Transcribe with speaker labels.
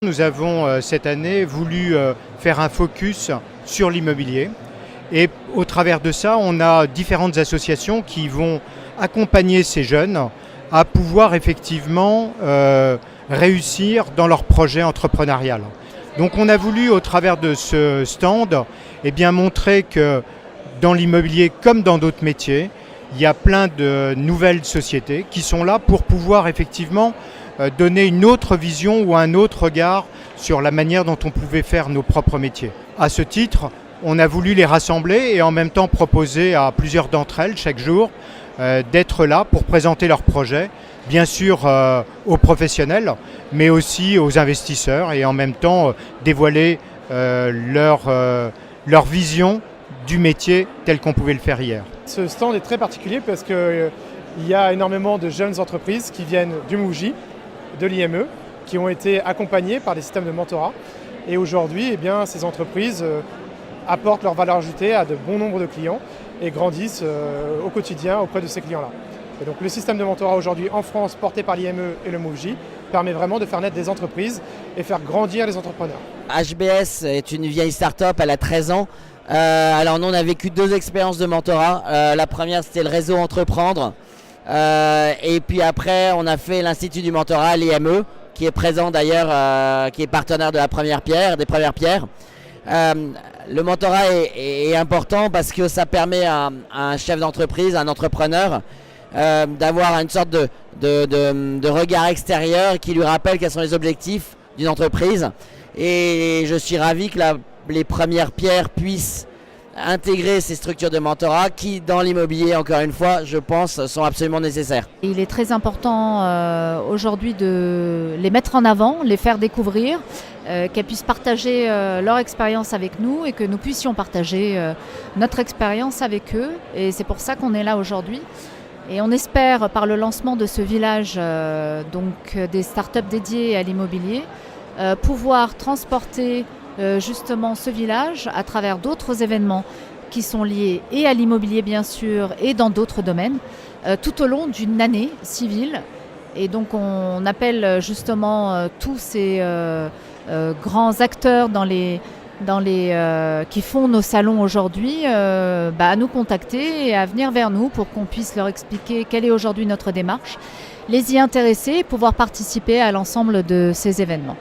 Speaker 1: Nous avons cette année voulu faire un focus sur l'immobilier et au travers de ça, on a différentes associations qui vont accompagner ces jeunes à pouvoir effectivement réussir dans leur projet entrepreneurial. Donc on a voulu au travers de ce stand montrer que dans l'immobilier comme dans d'autres métiers, il y a plein de nouvelles sociétés qui sont là pour pouvoir effectivement donner une autre vision ou un autre regard sur la manière dont on pouvait faire nos propres métiers. À ce titre, on a voulu les rassembler et en même temps proposer à plusieurs d'entre elles chaque jour d'être là pour présenter leurs projets, bien sûr aux professionnels, mais aussi aux investisseurs et en même temps dévoiler leur vision du métier tel qu'on pouvait le faire hier.
Speaker 2: Ce stand est très particulier parce qu'il y a énormément de jeunes entreprises qui viennent du MOVJ, de l'IME, qui ont été accompagnées par des systèmes de mentorat. Et aujourd'hui, ces entreprises apportent leur valeur ajoutée à de bons nombres de clients et grandissent au quotidien auprès de ces clients-là. Et donc le système de mentorat aujourd'hui en France, porté par l'IME et le MOVJ, permet vraiment de faire naître des entreprises et faire grandir les entrepreneurs.
Speaker 3: HBS est une vieille start-up, elle a 13 ans. Alors nous on a vécu 2 expériences de mentorat. La première c'était le réseau Entreprendre. Et puis après on a fait l'Institut du mentorat à l'IME, qui est présent d'ailleurs, qui est partenaire de la première pierre, des premières pierres. Le mentorat est important parce que ça permet à un chef d'entreprise, à un entrepreneur, d'avoir une sorte de regard extérieur qui lui rappelle quels sont les objectifs d'une entreprise. Et je suis ravi que les premières pierres puissent intégrer ces structures de mentorat qui, dans l'immobilier, encore une fois, je pense, sont absolument nécessaires.
Speaker 4: Il est très important aujourd'hui de les mettre en avant, les faire découvrir, qu'elles puissent partager leur expérience avec nous et que nous puissions partager notre expérience avec eux. Et c'est pour ça qu'on est là aujourd'hui. Et on espère, par le lancement de ce village, des startups dédiées à l'immobilier, pouvoir transporter justement ce village à travers d'autres événements qui sont liés et à l'immobilier bien sûr et dans d'autres domaines tout au long d'une année civile. Et donc on appelle justement tous ces grands acteurs qui font nos salons aujourd'hui à nous contacter et à venir vers nous pour qu'on puisse leur expliquer quelle est aujourd'hui notre démarche, les y intéresser et pouvoir participer à l'ensemble de ces événements.